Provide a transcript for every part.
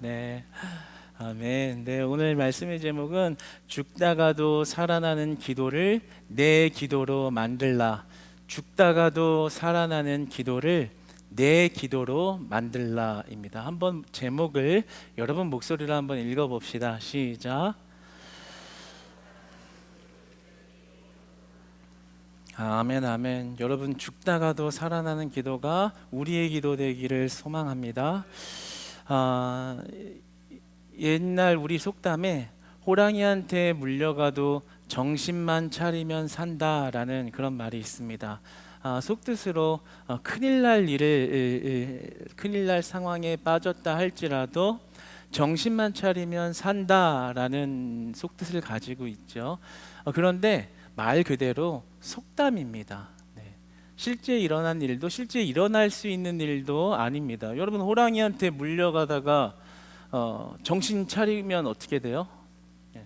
네, 아멘. 네, 오늘 말씀의 제목은 죽다가도 살아나는 기도를 내 기도로 만들라. 죽다가도 살아나는 기도를 내 기도로 만들라입니다. 한번 제목을 여러분 목소리로 한번 읽어봅시다. 시작. 아멘, 아멘. 여러분 죽다가도 살아나는 기도가 우리의 기도 되기를 소망합니다. 아, 옛날 우리 속담에 호랑이한테 물려가도 정신만 차리면 산다라는 그런 말이 있습니다. 속뜻으로 큰일 날 상황에 빠졌다 할지라도 정신만 차리면 산다라는 속뜻을 가지고 있죠. 그런데 말 그대로 속담입니다. 네. 실제 일어난 일도 실제 일어날 수 있는 일도 아닙니다. 여러분 호랑이한테 물려가다가 정신 차리면 어떻게 돼요? 예.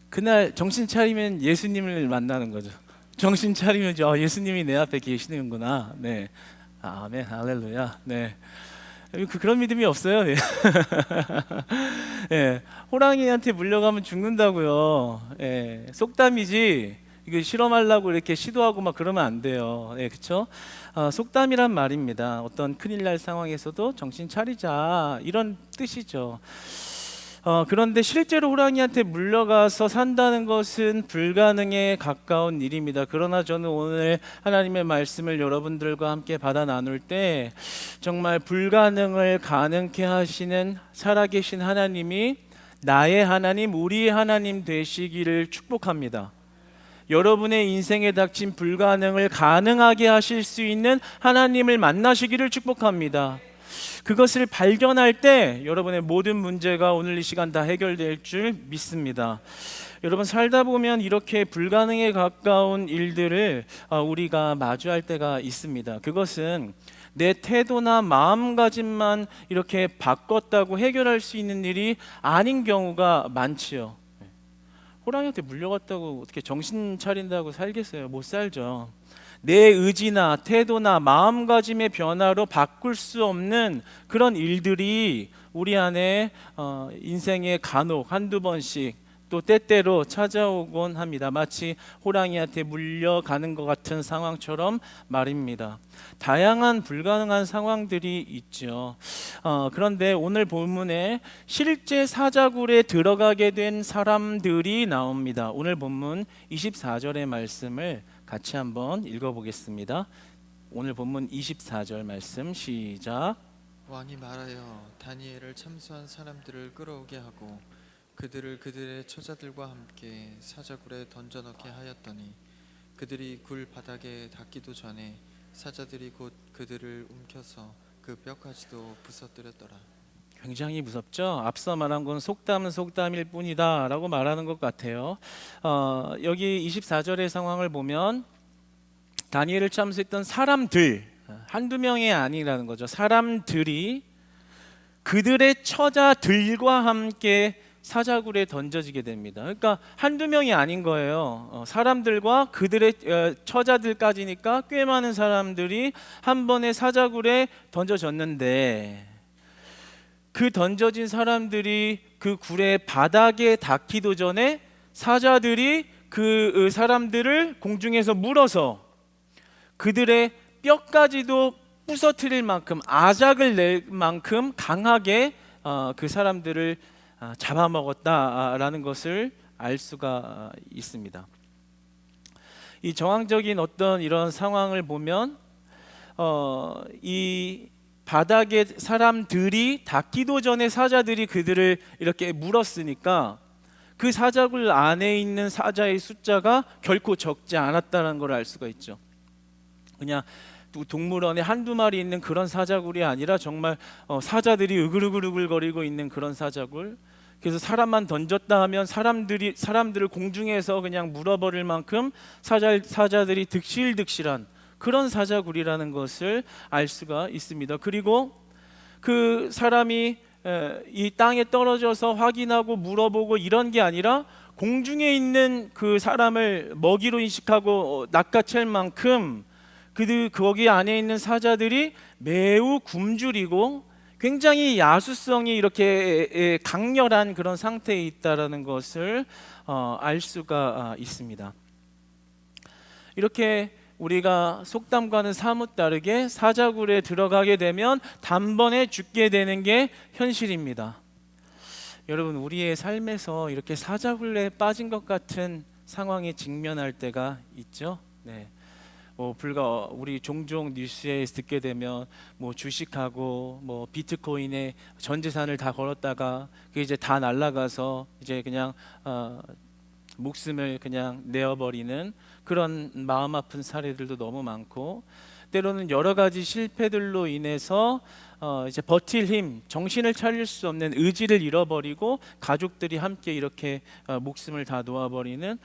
그날 정신 차리면 예수님을 만나는 거죠. 정신 차리면 예수님이 내 앞에 계시는구나. 네, 아멘, 할렐루야. 네, 그런 믿음이 없어요. 네. 예, 호랑이한테 물려가면 죽는다고요. 예, 속담이지. 이거 실험하려고 이렇게 시도하고 막 그러면 안 돼요. 예, 그렇죠? 속담이란 말입니다. 어떤 큰일 날 상황에서도 정신 차리자 이런 뜻이죠. 그런데 실제로 호랑이한테 물려가서 산다는 것은 불가능에 가까운 일입니다. 그러나 저는 오늘 하나님의 말씀을 여러분들과 함께 받아 나눌 때 정말 불가능을 가능케 하시는 살아계신 하나님이 나의 하나님, 우리의 하나님 되시기를 축복합니다. 여러분의 인생에 닥친 불가능을 가능하게 하실 수 있는 하나님을 만나시기를 축복합니다. 그것을 발견할 때 여러분의 모든 문제가 오늘 이 시간 다 해결될 줄 믿습니다. 여러분 살다 보면 이렇게 불가능에 가까운 일들을 우리가 마주할 때가 있습니다. 그것은 내 태도나 마음가짐만 이렇게 바꿨다고 해결할 수 있는 일이 아닌 경우가 많지요. 호랑이한테 물려갔다고 어떻게 정신 차린다고 살겠어요? 못 살죠. 내 의지나 태도나 마음가짐의 변화로 바꿀 수 없는 그런 일들이 우리 안에 인생에 간혹 한두 번씩 또 때때로 찾아오곤 합니다. 마치 호랑이한테 물려가는 것 같은 상황처럼 말입니다. 다양한 불가능한 상황들이 있죠. 그런데 오늘 본문에 실제 사자굴에 들어가게 된 사람들이 나옵니다. 오늘 본문 24절의 말씀을 같이 한번 읽어보겠습니다. 오늘 본문 24절 말씀 시작. 왕이 말하여 다니엘을 참수한 사람들을 끌어오게 하고 그들을 그들의 처자들과 함께 사자굴에 던져넣게 하였더니 그들이 굴 바닥에 닿기도 전에 사자들이 곧 그들을 움켜서 그 뼈까지도 부서뜨렸더라. 굉장히 무섭죠. 앞서 말한 건 속담은 속담일 뿐이다 라고 말하는 것 같아요. 여기 24절의 상황을 보면 다니엘을 참수했던 사람들, 한두 명이 아니라는 거죠. 사람들이 그들의 처자들과 함께 사자굴에 던져지게 됩니다. 그러니까 한두 명이 아닌 거예요. 사람들과 그들의 처자들까지니까 꽤 많은 사람들이 한 번에 사자굴에 던져졌는데 그 던져진 사람들이 그 굴의 바닥에 닿기도 전에 사자들이 그 사람들을 공중에서 물어서 그들의 뼈까지도 부서뜨릴 만큼 아작을 낼 만큼 강하게 그 사람들을 잡아먹었다라는 것을 알 수가 있습니다. 이 정황적인 어떤 이런 상황을 보면 이 바닥에 사람들이 닿기도 전에 사자들이 그들을 이렇게 물었으니까 그 사자굴 안에 있는 사자의 숫자가 결코 적지 않았다는 걸 알 수가 있죠. 그냥 동물원에 한두 마리 있는 그런 사자굴이 아니라 정말 사자들이 으글으글거리고 있는 그런 사자굴. 그래서 사람만 던졌다 하면 사람들을 공중에서 그냥 물어버릴 만큼 사자들이 득실득실한 그런 사자굴이라는 것을 알 수가 있습니다. 그리고 그 사람이 이 땅에 떨어져서 확인하고 물어보고 이런 게 아니라 공중에 있는 그 사람을 먹이로 인식하고 낚아챌 만큼 거기 안에 있는 사자들이 매우 굶주리고 굉장히 야수성이 이렇게 강렬한 그런 상태에 있다라는 것을 알 수가 있습니다. 이렇게 우리가 속담과는 사뭇 다르게 사자굴에 들어가게 되면 단번에 죽게 되는 게 현실입니다. 여러분, 우리의 삶에서 이렇게 사자굴에 빠진 것 같은 상황에 직면할 때가 있죠. 네. 우리 종종 뉴스에 듣게 되면 주식하고 비트코인에 전 재산을 다 걸었다가 그게 이제 다 날아가서 이제 그냥 목숨을 그냥 내어버리는 그런 마음 아픈 사례들도 너무 많고, 때로는 여러 가지 실패들로 인해서 이제 버틸 힘, 정신을 차릴 수 없는 의지를 잃어버리고 가족들이 함께 이렇게 목숨을 다 놓아버리는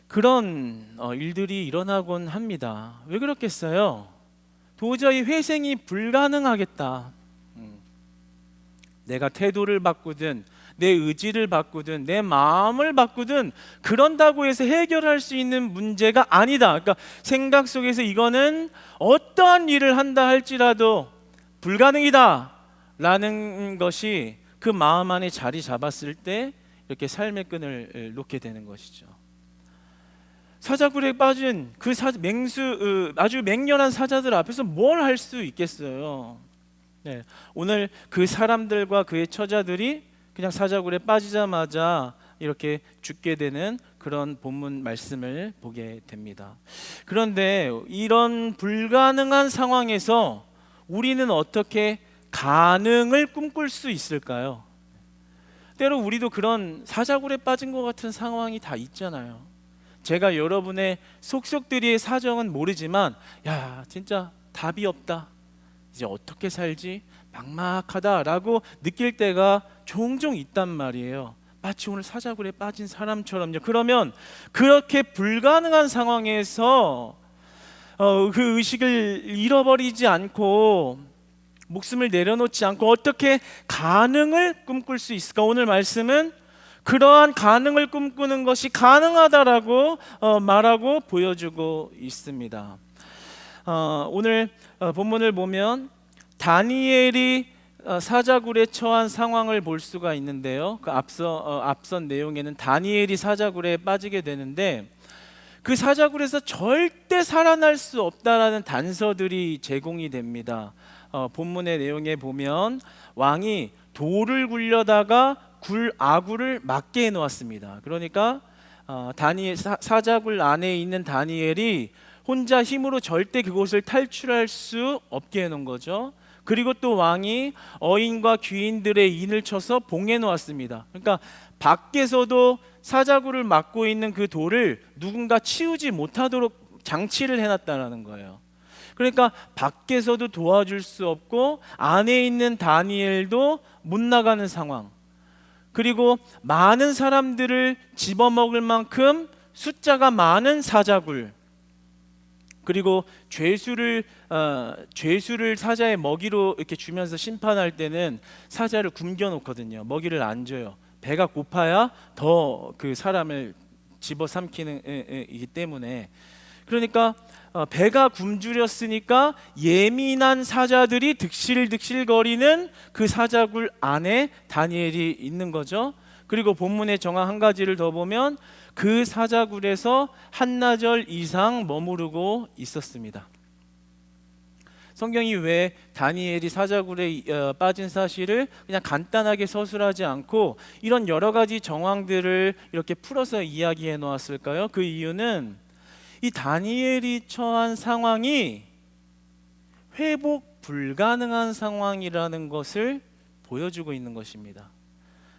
그런 일들이 일어나곤 합니다. 왜 그렇겠어요? 도저히 회생이 불가능하겠다. 내가 태도를 바꾸든 내 의지를 바꾸든 내 마음을 바꾸든 그런다고 해서 해결할 수 있는 문제가 아니다. 그러니까 생각 속에서 이거는 어떠한 일을 한다 할지라도 불가능이다 라는 것이 그 마음 안에 자리 잡았을 때 이렇게 삶의 끈을 놓게 되는 것이죠. 사자굴에 빠진 그 아주 맹렬한 사자들 앞에서 뭘 할 수 있겠어요? 네, 오늘 그 사람들과 그의 처자들이 그냥 사자굴에 빠지자마자 이렇게 죽게 되는 그런 본문 말씀을 보게 됩니다. 그런데 이런 불가능한 상황에서 우리는 어떻게 가능을 꿈꿀 수 있을까요? 때로 우리도 그런 사자굴에 빠진 것 같은 상황이 다 있잖아요. 제가 여러분의 속속들이의 사정은 모르지만 진짜 답이 없다, 이제 어떻게 살지 막막하다라고 느낄 때가 종종 있단 말이에요. 마치 오늘 사자굴에 빠진 사람처럼요. 그러면 그렇게 불가능한 상황에서 그 의식을 잃어버리지 않고 목숨을 내려놓지 않고 어떻게 가능을 꿈꿀 수 있을까? 오늘 말씀은 그러한 가능을 꿈꾸는 것이 가능하다라고 말하고 보여주고 있습니다. 오늘 본문을 보면 다니엘이 사자굴에 처한 상황을 볼 수가 있는데요. 그 앞선 내용에는 다니엘이 사자굴에 빠지게 되는데 그 사자굴에서 절대 살아날 수 없다라는 단서들이 제공이 됩니다. 본문의 내용에 보면 왕이 돌을 굴려다가 아구를 맞게 해놓았습니다. 그러니까 사자굴 안에 있는 다니엘이 혼자 힘으로 절대 그곳을 탈출할 수 없게 해놓은 거죠. 그리고 또 왕이 어인과 귀인들의 인을 쳐서 봉해 놓았습니다. 그러니까 밖에서도 사자굴을 막고 있는 그 돌을 누군가 치우지 못하도록 장치를 해놨다는 거예요. 그러니까 밖에서도 도와줄 수 없고 안에 있는 다니엘도 못 나가는 상황, 그리고 많은 사람들을 집어먹을 만큼 숫자가 많은 사자굴, 그리고 죄수를 사자의 먹이로 이렇게 주면서 심판할 때는 사자를 굶겨 놓거든요. 먹이를 안 줘요. 배가 고파야 더 그 사람을 집어삼키는 이기 때문에. 그러니까 배가 굶주렸으니까 예민한 사자들이 득실득실거리는 그 사자굴 안에 다니엘이 있는 거죠. 그리고 본문의 정황 한 가지를 더 보면 그 사자굴에서 한나절 이상 머무르고 있었습니다. 성경이 왜 다니엘이 사자굴에 빠진 사실을 그냥 간단하게 서술하지 않고 이런 여러 가지 정황들을 이렇게 풀어서 이야기해 놓았을까요? 그 이유는 이 다니엘이 처한 상황이 회복 불가능한 상황이라는 것을 보여주고 있는 것입니다.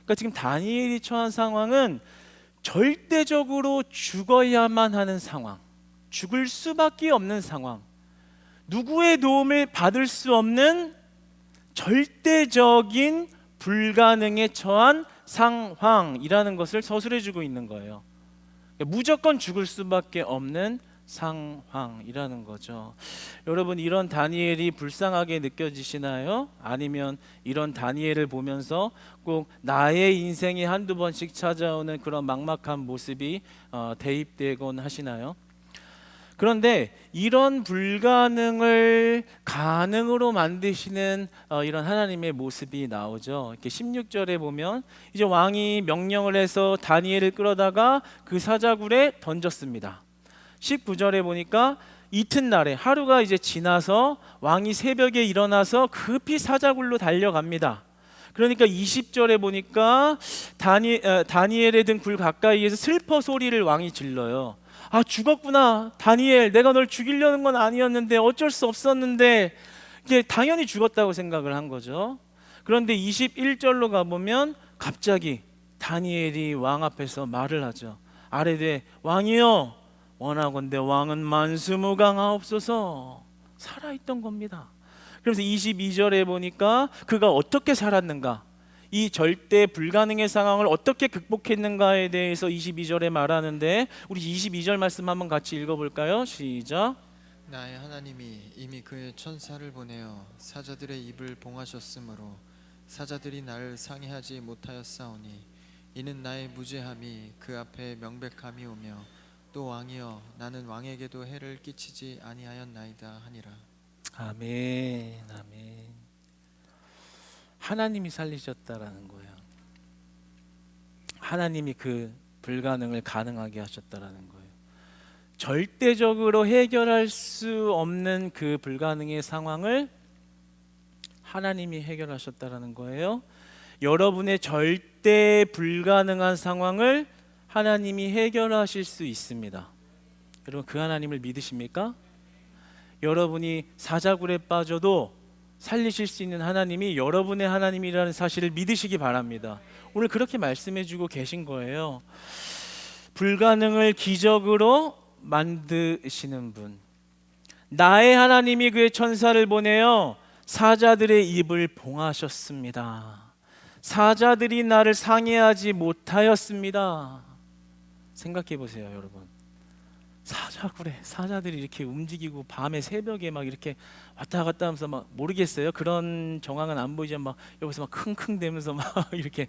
그러니까 지금 다니엘이 처한 상황은 절대적으로 죽어야만 하는 상황, 죽을 수밖에 없는 상황, 누구의 도움을 받을 수 없는 절대적인 불가능에 처한 상황이라는 것을 서술해주고 있는 거예요. 무조건 죽을 수밖에 없는 상황이라는 거죠. 여러분, 이런 다니엘이 불쌍하게 느껴지시나요? 아니면 이런 다니엘을 보면서 꼭 나의 인생에 한두 번씩 찾아오는 그런 막막한 모습이 대입되곤 하시나요? 그런데 이런 불가능을 가능으로 만드시는 이런 하나님의 모습이 나오죠. 이렇게 16절에 보면 이제 왕이 명령을 해서 다니엘을 끌어다가 그 사자굴에 던졌습니다. 19절에 보니까 이튿날에 하루가 이제 지나서 왕이 새벽에 일어나서 급히 사자굴로 달려갑니다. 그러니까 20절에 보니까 다니엘에 든 굴 가까이에서 슬퍼 소리를 왕이 질러요. 아, 죽었구나. 다니엘, 내가 널 죽이려는 건 아니었는데 어쩔 수 없었는데, 이게 당연히 죽었다고 생각을 한 거죠. 그런데 21절로 가보면 갑자기 다니엘이 왕 앞에서 말을 하죠. 아뢰되 왕이여, 원하건대 왕은 만수무강하옵소서. 살아있던 겁니다. 그래서 22절에 보니까 그가 어떻게 살았는가, 이 절대 불가능의 상황을 어떻게 극복했는가에 대해서 22절에 말하는데, 우리 22절 말씀 한번 같이 읽어볼까요? 시작. 나의 하나님이 이미 그의 천사를 보내어 사자들의 입을 봉하셨으므로 사자들이 나를 상해하지 못하였사오니 이는 나의 무죄함이 그 앞에 명백함이 오며 또 왕이여 나는 왕에게도 해를 끼치지 아니하였나이다 하니라. 아멘, 아멘. 하나님이 살리셨다라는 거예요. 하나님이 그 불가능을 가능하게 하셨다라는 거예요. 절대적으로 해결할 수 없는 그 불가능의 상황을 하나님이 해결하셨다라는 거예요. 여러분의 절대 불가능한 상황을 하나님이 해결하실 수 있습니다. 여러분, 그 하나님을 믿으십니까? 여러분이 사자굴에 빠져도 살리실 수 있는 하나님이 여러분의 하나님이라는 사실을 믿으시기 바랍니다. 오늘 그렇게 말씀해 주고 계신 거예요. 불가능을 기적으로 만드시는 분, 나의 하나님이 그의 천사를 보내어 사자들의 입을 봉하셨습니다. 사자들이 나를 상해하지 못하였습니다. 생각해 보세요, 여러분. 사자굴에 사자들이 이렇게 움직이고 밤에 새벽에 막 이렇게 왔다 갔다 하면서 막, 모르겠어요, 그런 정황은 안 보이지만 막 여기서 막 킁킁대면서 막 이렇게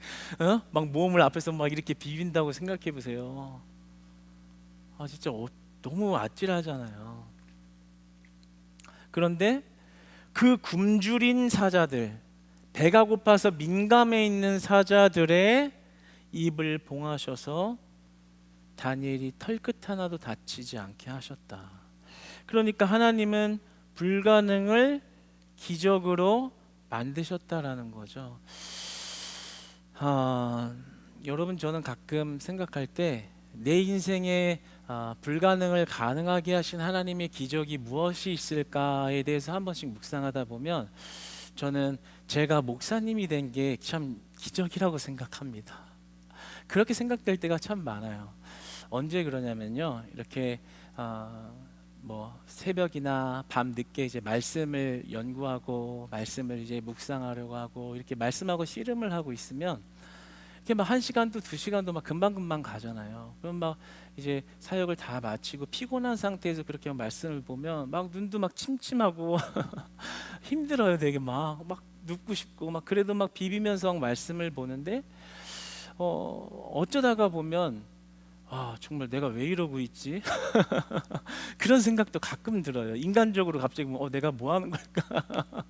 막 몸을 앞에서 막 이렇게 비빈다고 생각해 보세요. 아, 진짜 너무 아찔하잖아요. 그런데 그 굶주린 사자들, 배가 고파서 민감해 있는 사자들의 입을 봉하셔서 다니엘이 털끝 하나도 다치지 않게 하셨다. 그러니까 하나님은 불가능을 기적으로 만드셨다라는 거죠. 여러분, 저는 가끔 생각할 때 내 인생에 불가능을 가능하게 하신 하나님의 기적이 무엇이 있을까에 대해서 한 번씩 묵상하다 보면 저는 제가 목사님이 된 게 참 기적이라고 생각합니다. 그렇게 생각될 때가 참 많아요. 언제 그러냐면요, 이렇게 뭐 새벽이나 밤 늦게 이제 말씀을 연구하고 말씀을 이제 묵상하려고 하고 이렇게 말씀하고 씨름을 하고 있으면 이렇게 막 1시간도 2시간도 막 금방금방 가잖아요. 그럼 막 이제 사역을 다 마치고 피곤한 상태에서 그렇게 말씀을 보면 막 눈도 막 침침하고 힘들어요. 되게 막 눕고 싶고 막, 그래도 막 비비면서 막 말씀을 보는데 어쩌다가 보면 정말 내가 왜 이러고 있지? 그런 생각도 가끔 들어요. 인간적으로 갑자기 내가 뭐 하는 걸까?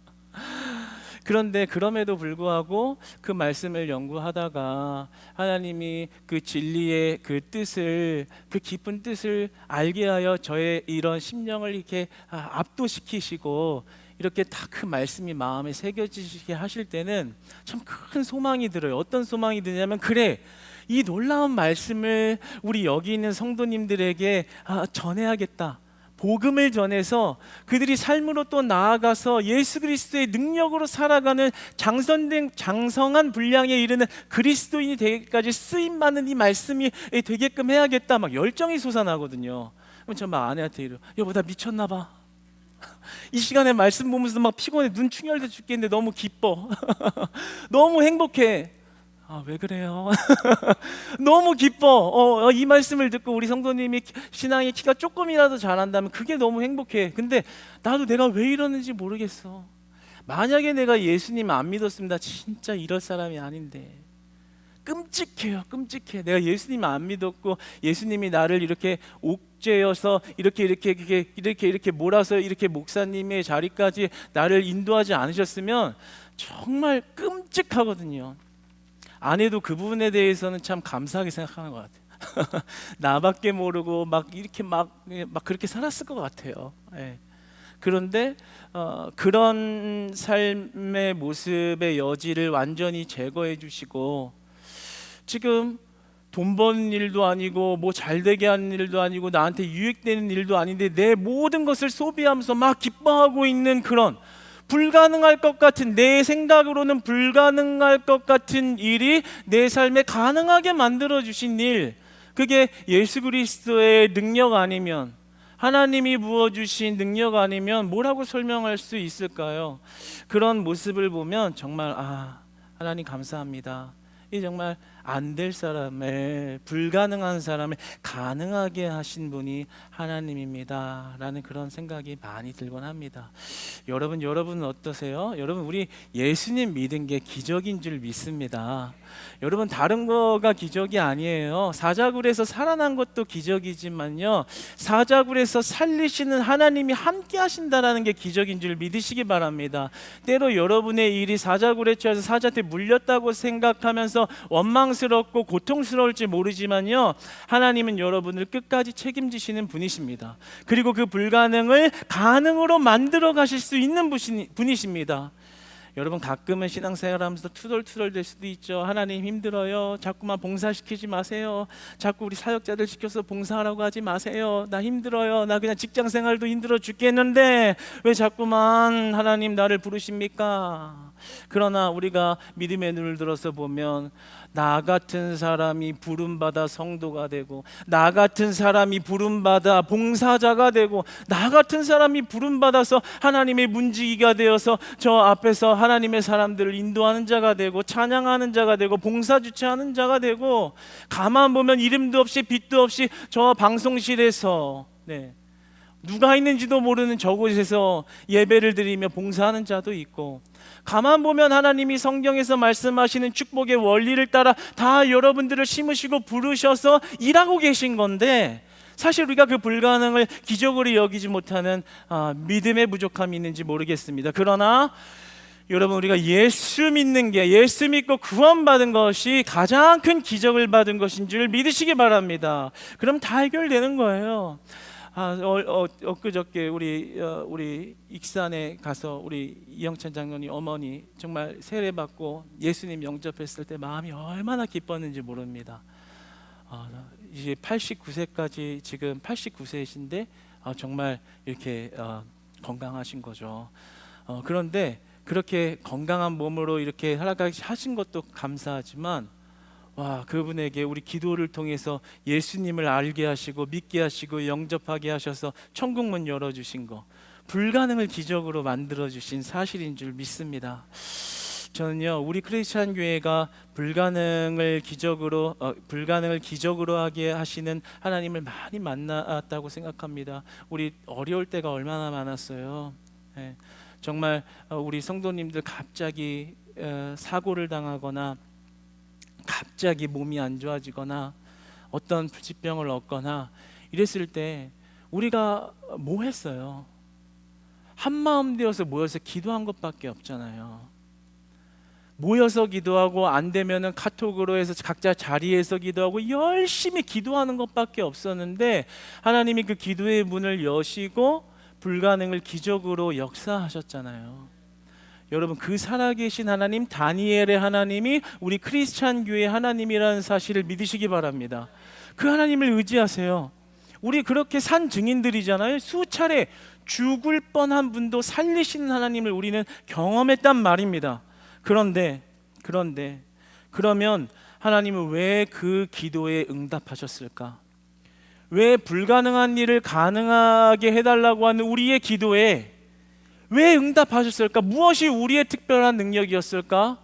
그런데 그럼에도 불구하고 그 말씀을 연구하다가 하나님이 그 진리의 그 뜻을, 그 깊은 뜻을 알게 하여 저의 이런 심령을 이렇게 압도시키시고 이렇게 딱 그 말씀이 마음에 새겨지시게 하실 때는 참 큰 소망이 들어요. 어떤 소망이 드냐면, 그래, 이 놀라운 말씀을 우리 여기 있는 성도님들에게 전해야겠다. 복음을 전해서 그들이 삶으로 또 나아가서 예수 그리스도의 능력으로 살아가는 장성한 분량에 이르는 그리스도인이 되기까지 쓰임 받는 이 말씀이 되게끔 해야겠다. 막 열정이 솟아나거든요. 그럼 저 막 아내한테 이래요. 여보, 나 미쳤나 봐. 이 시간에 말씀 보면서 막 피곤해, 눈 충혈돼 죽겠는데 너무 기뻐. 너무 행복해. 왜 그래요? 너무 기뻐. 이 말씀을 듣고 우리 성도님이 신앙의 키가 조금이라도 자란다면 그게 너무 행복해. 근데 나도 내가 왜 이러는지 모르겠어. 만약에 내가 예수님 안 믿었으면 나 진짜 이럴 사람이 아닌데, 끔찍해요. 끔찍해. 내가 예수님 안 믿었고 예수님이 나를 이렇게 옥죄어서 이렇게 몰아서 이렇게 목사님의 자리까지 나를 인도하지 않으셨으면 정말 끔찍하거든요. 아내도 그 부분에 대해서는 참 감사하게 생각하는 것 같아요. 나밖에 모르고 막 이렇게 막 그렇게 살았을 것 같아요. 예. 그런데 그런 삶의 모습의 여지를 완전히 제거해 주시고, 지금 돈 버는 일도 아니고 뭐 잘되게 하는 일도 아니고 나한테 유익되는 일도 아닌데 내 모든 것을 소비하면서 막 기뻐하고 있는 그런 불가능할 것 같은, 내 생각으로는 불가능할 것 같은 일이 내 삶에 가능하게 만들어 주신 일, 그게 예수 그리스도의 능력 아니면, 하나님이 부어주신 능력 아니면 뭐라고 설명할 수 있을까요? 그런 모습을 보면 정말 하나님 감사합니다. 이 정말 안 될 사람을, 불가능한 사람을 가능하게 하신 분이 하나님입니다 라는 그런 생각이 많이 들곤 합니다. 여러분은 어떠세요? 여러분, 우리 예수님 믿은 게 기적인 줄 믿습니다. 여러분, 다른 거가 기적이 아니에요. 사자굴에서 살아난 것도 기적이지만요, 사자굴에서 살리시는 하나님이 함께 하신다라는 게 기적인 줄 믿으시기 바랍니다. 때로 여러분의 일이 사자굴에 처해서 사자한테 물렸다고 생각하면서 원망스럽고 고통스러울지 모르지만요, 하나님은 여러분을 끝까지 책임지시는 분이십니다. 그리고 그 불가능을 가능으로 만들어 가실 수 있는 분이십니다. 여러분, 가끔은 신앙생활하면서 투덜투덜 될 수도 있죠. 하나님 힘들어요. 자꾸만 봉사시키지 마세요. 자꾸 우리 사역자들 시켜서 봉사하라고 하지 마세요. 나 힘들어요. 나 그냥 직장생활도 힘들어 죽겠는데 왜 자꾸만 하나님 나를 부르십니까? 그러나 우리가 믿음의 눈을 들어서 보면, 나 같은 사람이 부름받아 성도가 되고, 나 같은 사람이 부름받아 봉사자가 되고, 나 같은 사람이 부름받아서 하나님의 문지기가 되어서 저 앞에서 하나님의 사람들을 인도하는 자가 되고, 찬양하는 자가 되고, 봉사주체하는 자가 되고, 가만 보면 이름도 없이 빛도 없이 저 방송실에서 누가 있는지도 모르는 저곳에서 예배를 드리며 봉사하는 자도 있고, 가만 보면 하나님이 성경에서 말씀하시는 축복의 원리를 따라 다 여러분들을 심으시고 부르셔서 일하고 계신 건데, 사실 우리가 그 불가능을 기적으로 여기지 못하는 믿음의 부족함이 있는지 모르겠습니다. 그러나 여러분, 우리가 예수 믿는 게, 예수 믿고 구원받은 것이 가장 큰 기적을 받은 것인 줄 믿으시기 바랍니다. 그럼 다 해결되는 거예요. 엊그저께 우리 익산에 가서 우리 이영찬 장로님 어머니 정말 세례받고 예수님 영접했을 때 마음이 얼마나 기뻤는지 모릅니다. 이제 89세까지, 지금 89세이신데 정말 이렇게 건강하신 거죠. 그런데 그렇게 건강한 몸으로 이렇게 살아가게 하신 것도 감사하지만, 그분에게 우리 기도를 통해서 예수님을 알게 하시고 믿게 하시고 영접하게 하셔서 천국문 열어주신 거, 불가능을 기적으로 만들어주신 사실인 줄 믿습니다. 저는요, 우리 크리스찬 교회가 불가능을 기적으로 하게 하시는 하나님을 많이 만났다고 생각합니다. 우리 어려울 때가 얼마나 많았어요. 정말 우리 성도님들 갑자기 사고를 당하거나, 갑자기 몸이 안 좋아지거나, 어떤 질병을 얻거나 이랬을 때 우리가 뭐 했어요? 한마음 되어서 모여서 기도한 것밖에 없잖아요. 모여서 기도하고, 안 되면은 카톡으로 해서 각자 자리에서 기도하고 열심히 기도하는 것밖에 없었는데, 하나님이 그 기도의 문을 여시고 불가능을 기적으로 역사하셨잖아요. 여러분, 그 살아계신 하나님, 다니엘의 하나님이 우리 크리스찬 교회의 하나님이라는 사실을 믿으시기 바랍니다. 그 하나님을 의지하세요. 우리 그렇게 산 증인들이잖아요. 수차례 죽을 뻔한 분도 살리시는 하나님을 우리는 경험했단 말입니다. 그런데 그러면 하나님은 왜 그 기도에 응답하셨을까? 왜 불가능한 일을 가능하게 해달라고 하는 우리의 기도에 왜 응답하셨을까? 무엇이 우리의 특별한 능력이었을까?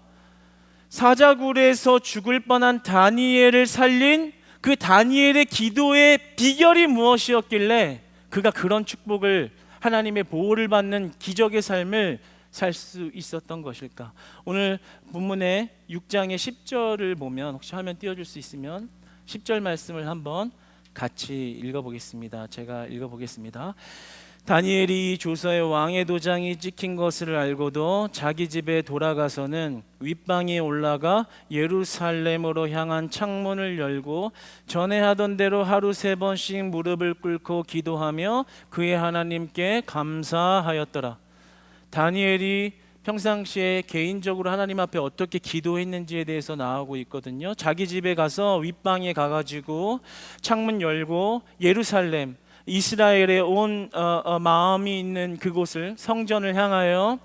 사자굴에서 죽을 뻔한 다니엘을 살린 그 다니엘의 기도의 비결이 무엇이었길래 그가 그런 축복을, 하나님의 보호를 받는 기적의 삶을 살 수 있었던 것일까? 오늘 본문의 6장의 10절을 보면, 혹시 화면 띄워줄 수 있으면 10절 말씀을 한번 같이 읽어보겠습니다. 제가 읽어보겠습니다. 다니엘이 조서에 왕의 도장이 찍힌 것을 알고도 자기 집에 돌아가서는 윗방에 올라가 예루살렘으로 향한 창문을 열고 전에 하던 대로 하루 3번씩 무릎을 꿇고 기도하며 그의 하나님께 감사하였더라. 다니엘이 평상시에 개인적으로 하나님 앞에 어떻게 기도했는지에 대해서 나오고 있거든요. 자기 집에 가서 윗방에 가가지고 창문 열고 예루살렘, 이스라엘의 온 마음이 있는 그곳을, 성전을 향하여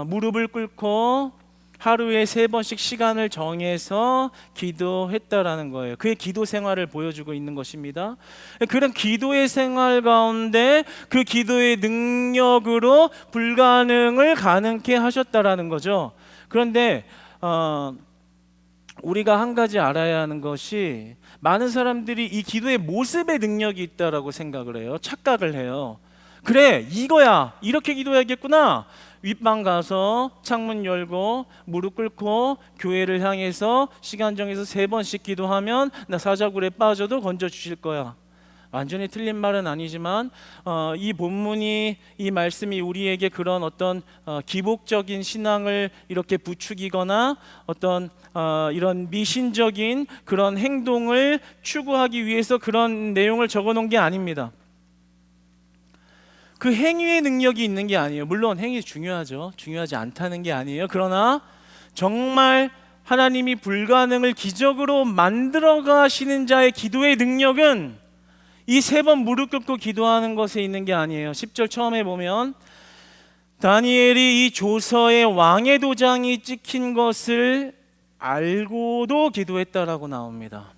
무릎을 꿇고 하루에 3번씩 시간을 정해서 기도했다라는 거예요. 그의 기도 생활을 보여주고 있는 것입니다. 그런 기도의 생활 가운데 그 기도의 능력으로 불가능을 가능케 하셨다라는 거죠. 그런데 우리가 한 가지 알아야 하는 것이, 많은 사람들이 이 기도의 모습의 능력이 있다라고 생각을 해요. 착각을 해요. 그래, 이거야, 이렇게 기도해야겠구나. 윗방 가서 창문 열고 무릎 꿇고 교회를 향해서 시간 정해서 3번씩 기도하면 나 사자굴에 빠져도 건져주실 거야. 완전히 틀린 말은 아니지만 이 본문이, 이 말씀이 우리에게 그런 어떤 기복적인 신앙을 이렇게 부추기거나 어떤 이런 미신적인 그런 행동을 추구하기 위해서 그런 내용을 적어 놓은 게 아닙니다. 그 행위의 능력이 있는 게 아니에요. 물론 행위 중요하죠. 중요하지 않다는 게 아니에요. 그러나 정말 하나님이 불가능을 기적으로 만들어 가시는 자의 기도의 능력은 이 3번 무릎 꿇고 기도하는 것에 있는 게 아니에요. 10절 처음에 보면 다니엘이 이 조서에 왕의 도장이 찍힌 것을 알고도 기도했다라고 나옵니다.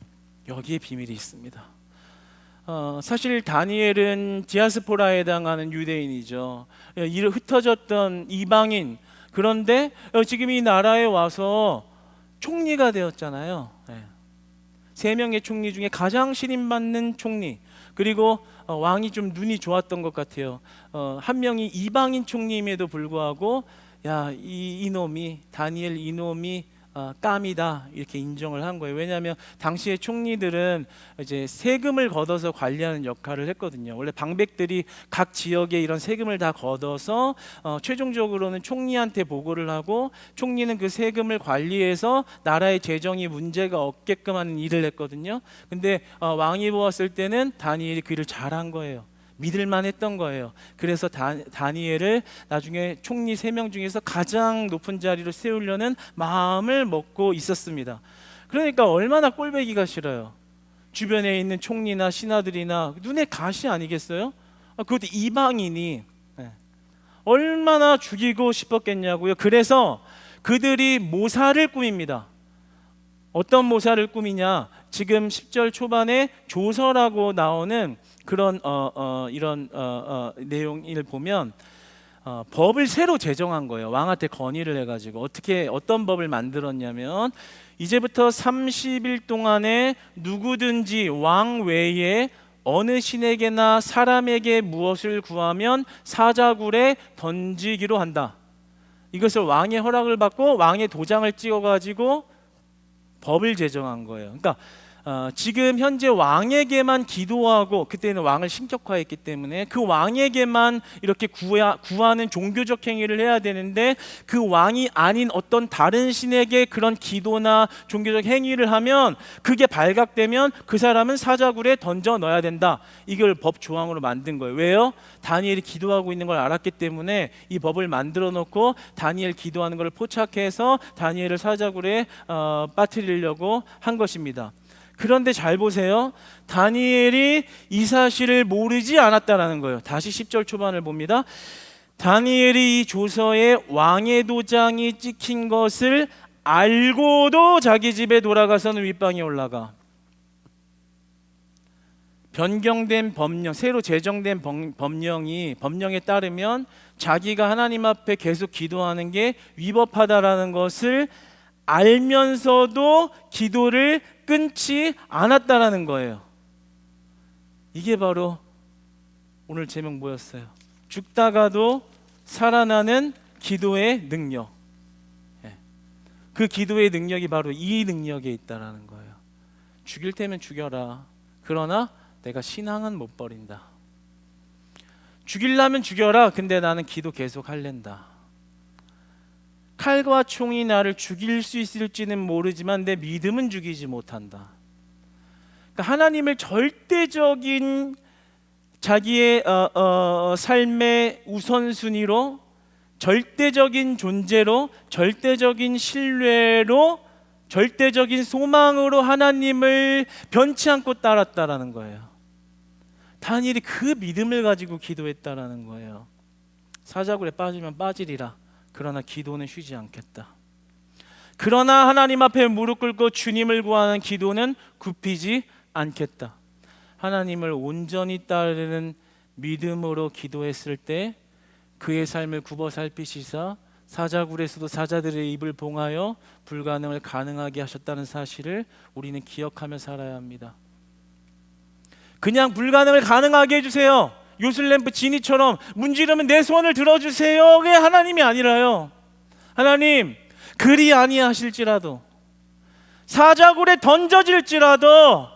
여기에 비밀이 있습니다. 사실 다니엘은 디아스포라에 해당하는 유대인이죠. 흩어졌던 이방인. 그런데 지금 이 나라에 와서 총리가 되었잖아요. 3명의 총리 중에 가장 신임받는 총리. 그리고 왕이 좀 눈이 좋았던 것 같아요. 한 명이 이방인 총리임에도 불구하고 이놈이, 다니엘 이놈이 깜이다, 이렇게 인정을 한 거예요. 왜냐하면 당시의 총리들은 이제 세금을 걷어서 관리하는 역할을 했거든요. 원래 방백들이 각 지역에 이런 세금을 다 걷어서 최종적으로는 총리한테 보고를 하고, 총리는 그 세금을 관리해서 나라의 재정이 문제가 없게끔 하는 일을 했거든요. 근데 왕이 보았을 때는 다니엘이 그 일을 잘한 거예요. 믿을만 했던 거예요. 그래서 다니엘을 나중에 총리 3명 중에서 가장 높은 자리로 세우려는 마음을 먹고 있었습니다. 그러니까 얼마나 꼴보기가 싫어요. 주변에 있는 총리나 신하들이나 눈에 가시 아니겠어요? 그것도 이방인이 얼마나 죽이고 싶었겠냐고요. 그래서 그들이 모사를 꾸밉니다. 어떤 모사를 꾸미냐? 지금 10절 초반에 조서라고 나오는 그런 이런 내용을 보면 법을 새로 제정한 거예요. 왕한테 건의를 해가지고 어떤 법을 만들었냐면, 이제부터 30일 동안에 누구든지 왕 외에 어느 신에게나 사람에게 무엇을 구하면 사자굴에 던지기로 한다. 이것을 왕의 허락을 받고 왕의 도장을 찍어가지고 법을 제정한 거예요. 그러니까 지금 현재 왕에게만 기도하고, 그때는 왕을 신격화했기 때문에 그 왕에게만 이렇게 구하는 종교적 행위를 해야 되는데, 그 왕이 아닌 어떤 다른 신에게 그런 기도나 종교적 행위를 하면 그게 발각되면 그 사람은 사자굴에 던져 넣어야 된다. 이걸 법 조항으로 만든 거예요. 왜요? 다니엘이 기도하고 있는 걸 알았기 때문에 이 법을 만들어 놓고 다니엘 기도하는 걸 포착해서 다니엘을 사자굴에 빠뜨리려고 한 것입니다. 그런데 잘 보세요. 다니엘이 이 사실을 모르지 않았다라는 거예요. 다시 10절 초반을 봅니다. 다니엘이 이 조서에 왕의 도장이 찍힌 것을 알고도 자기 집에 돌아가서는 윗방에 올라가. 변경된 법령, 새로 제정된 법령에 따르면 자기가 하나님 앞에 계속 기도하는 게 위법하다라는 것을 알면서도 기도를 끊지 않았다라는 거예요. 이게 바로 오늘 제목 뭐였어요? 죽다가도 살아나는 기도의 능력. 그 기도의 능력이 바로 이 능력에 있다라는 거예요. 죽일 테면 죽여라. 그러나 내가 신앙은 못 버린다. 죽이려면 죽여라. 근데 나는 기도 계속 할랜다. 칼과 총이 나를 죽일 수 있을지는 모르지만 내 믿음은 죽이지 못한다. 그러니까 하나님을 절대적인 자기의 삶의 우선순위로, 절대적인 존재로, 절대적인 신뢰로, 절대적인 소망으로 하나님을 변치 않고 따랐다라는 거예요. 다니엘이 그 믿음을 가지고 기도했다라는 거예요. 사자굴에 빠지면 빠지리라. 그러나 기도는 쉬지 않겠다. 그러나 하나님 앞에 무릎 꿇고 주님을 구하는 기도는 굽히지 않겠다. 하나님을 온전히 따르는 믿음으로 기도했을 때 그의 삶을 굽어 살피시사 사자굴에서도 사자들의 입을 봉하여 불가능을 가능하게 하셨다는 사실을 우리는 기억하며 살아야 합니다. 그냥 불가능을 가능하게 해주세요, 요술램프 지니처럼 문지르면 내 소원을 들어주세요가 하나님이 아니라요. 하나님, 그리 아니하실지라도, 사자굴에 던져질지라도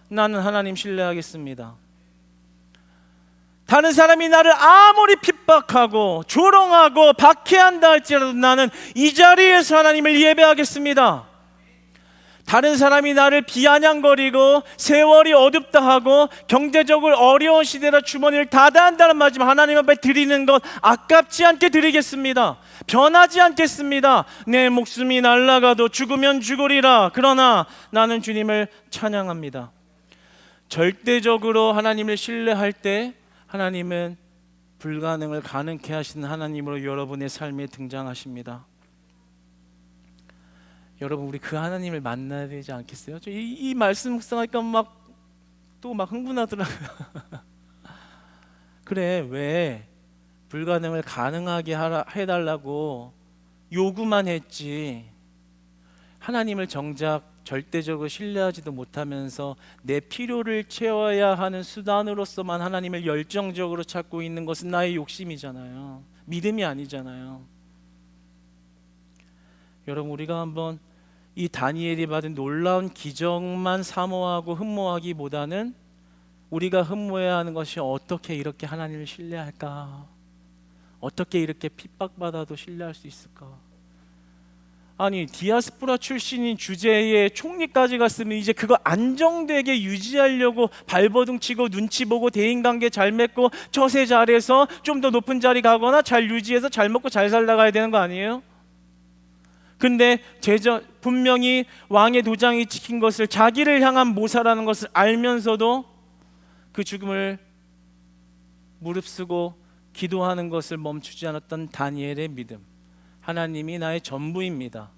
나는 하나님 신뢰하겠습니다. 다른 사람이 나를 아무리 핍박하고 조롱하고 박해한다 할지라도 나는 이 자리에서 하나님을 예배하겠습니다. 다른 사람이 나를 비아냥거리고 세월이 어둡다 하고 경제적으로 어려운 시대라 주머니를 닫아한다는 말씀, 하나님 앞에 드리는 것 아깝지 않게 드리겠습니다. 변하지 않겠습니다. 내 목숨이 날아가도 죽으면 죽으리라. 그러나 나는 주님을 찬양합니다. 절대적으로 하나님을 신뢰할 때 하나님은 불가능을 가능케 하시는 하나님으로 여러분의 삶에 등장하십니다. 여러분, 우리 그 하나님을 만나야 되지 않겠어요? 이 말씀 묵상하니까 막 흥분하더라고요. 그래, 왜 불가능을 가능하게 해달라고 요구만 했지, 하나님을 정작 절대적으로 신뢰하지도 못하면서 내 필요를 채워야 하는 수단으로서만 하나님을 열정적으로 찾고 있는 것은 나의 욕심이잖아요. 믿음이 아니잖아요. 여러분, 우리가 한번 이 다니엘이 받은 놀라운 기적만 사모하고 흠모하기보다는 우리가 흠모해야 하는 것이 어떻게 이렇게 하나님을 신뢰할까? 어떻게 이렇게 핍박받아도 신뢰할 수 있을까? 아니, 디아스포라 출신인 주제에 총리까지 갔으면 이제 그거 안정되게 유지하려고 발버둥 치고 눈치 보고 대인관계 잘 맺고 처세 잘해서 좀 더 높은 자리 가거나 잘 유지해서 잘 먹고 잘 살다가야 되는 거 아니에요? 근데 분명히 왕의 도장이 찍힌 것을, 자기를 향한 모사라는 것을 알면서도 그 죽음을 무릅쓰고 기도하는 것을 멈추지 않았던 다니엘의 믿음. 하나님이 나의 전부입니다.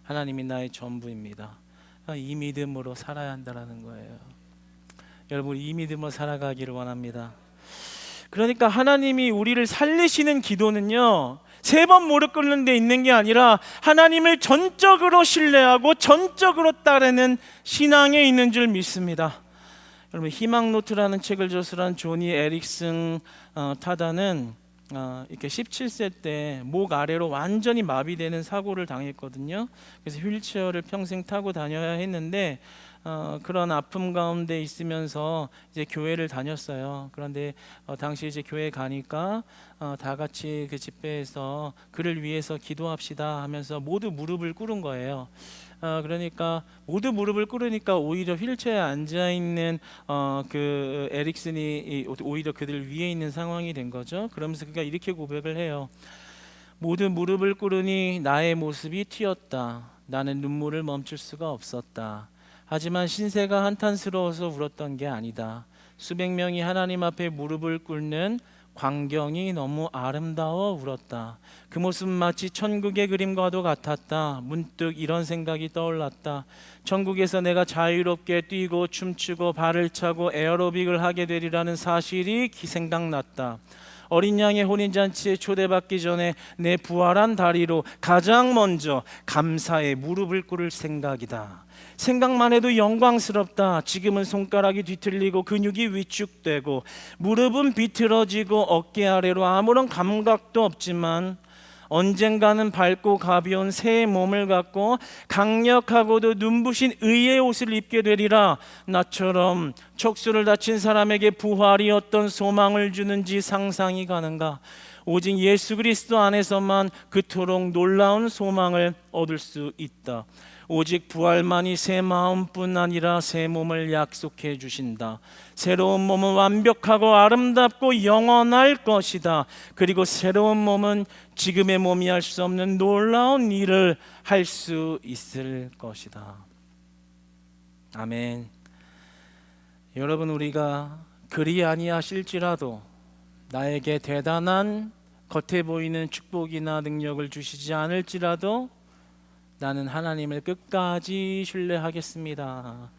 하나님이 나의 전부입니다. 이 믿음으로 살아야 한다는 거예요. 여러분, 이 믿음으로 살아가기를 원합니다. 그러니까 하나님이 우리를 살리시는 기도는요, 3번 무릎 꿇는 데 있는 게 아니라 하나님을 전적으로 신뢰하고 전적으로 따르는 신앙에 있는 줄 믿습니다. 여러분, 희망노트라는 책을 저술한 조니 에릭슨 타다는 이렇게 17세 때 목 아래로 완전히 마비되는 사고를 당했거든요. 그래서 휠체어를 평생 타고 다녀야 했는데 그런 아픔 가운데 있으면서 이제 교회를 다녔어요. 그런데 당시 이제 교회 가니까 다 같이 그 집회에서 그를 위해서 기도합시다 하면서 모두 무릎을 꿇은 거예요. 그러니까 모두 무릎을 꿇으니까 오히려 휠체어에 앉아 있는 그 에릭슨이 오히려 그들 위에 있는 상황이 된 거죠. 그러면서 그가 이렇게 고백을 해요. 모두 무릎을 꿇으니 나의 모습이 튀었다. 나는 눈물을 멈출 수가 없었다. 하지만 신세가 한탄스러워서 울었던 게 아니다. 수백 명이 하나님 앞에 무릎을 꿇는 광경이 너무 아름다워 울었다. 그 모습은 마치 천국의 그림과도 같았다. 문득 이런 생각이 떠올랐다. 천국에서 내가 자유롭게 뛰고 춤추고 발을 차고 에어로빅을 하게 되리라는 사실이 생각났다. 어린 양의 혼인잔치에 초대받기 전에 내 부활한 다리로 가장 먼저 감사의 무릎을 꿇을 생각이다. 생각만 해도 영광스럽다. 지금은 손가락이 뒤틀리고 근육이 위축되고 무릎은 비틀어지고 어깨 아래로 아무런 감각도 없지만 언젠가는 밝고 가벼운 새 몸을 갖고 강력하고도 눈부신 의의 옷을 입게 되리라. 나처럼 척수를 다친 사람에게 부활이 어떤 소망을 주는지 상상이 가는가? 오직 예수 그리스도 안에서만 그토록 놀라운 소망을 얻을 수 있다. 오직 부활만이 새 마음뿐 아니라 새 몸을 약속해 주신다. 새로운 몸은 완벽하고 아름답고 영원할 것이다. 그리고 새로운 몸은 지금의 몸이 할 수 없는 놀라운 일을 할 수 있을 것이다. 아멘. 여러분, 우리가 그리 아니하실지라도 나에게 대단한 겉에 보이는 축복이나 능력을 주시지 않을지라도 나는 하나님을 끝까지 신뢰하겠습니다.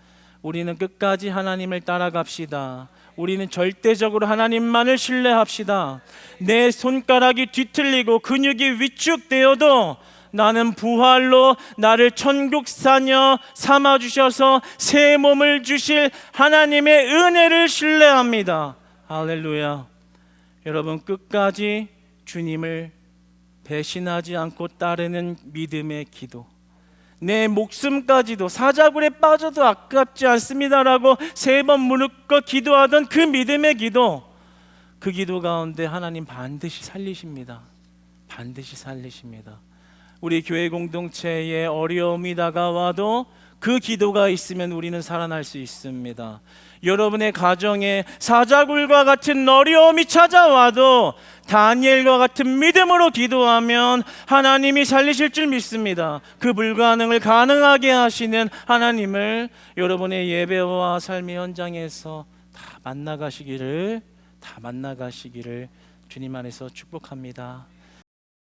우리는 끝까지 하나님을 따라갑시다. 우리는 절대적으로 하나님만을 신뢰합시다. 내 손가락이 뒤틀리고 근육이 위축되어도 나는 부활로 나를 천국 사녀 삼아 주셔서 새 몸을 주실 하나님의 은혜를 신뢰합니다. 할렐루야. 여러분, 끝까지 주님을 배신하지 않고 따르는 믿음의 기도, 내 목숨까지도 사자굴에 빠져도 아깝지 않습니다라고 3번 무릎 꿇고 기도하던 그 믿음의 기도, 그 기도 가운데 하나님 반드시 살리십니다. 반드시 살리십니다. 우리 교회 공동체에 어려움이 다가와도 그 기도가 있으면 우리는 살아날 수 있습니다. 여러분의 가정에 사자굴과 같은 어려움이 찾아와도 다니엘과 같은 믿음으로 기도하면 하나님이 살리실 줄 믿습니다. 그 불가능을 가능하게 하시는 하나님을 여러분의 예배와 삶의 현장에서 다 만나가시기를 주님 안에서 축복합니다.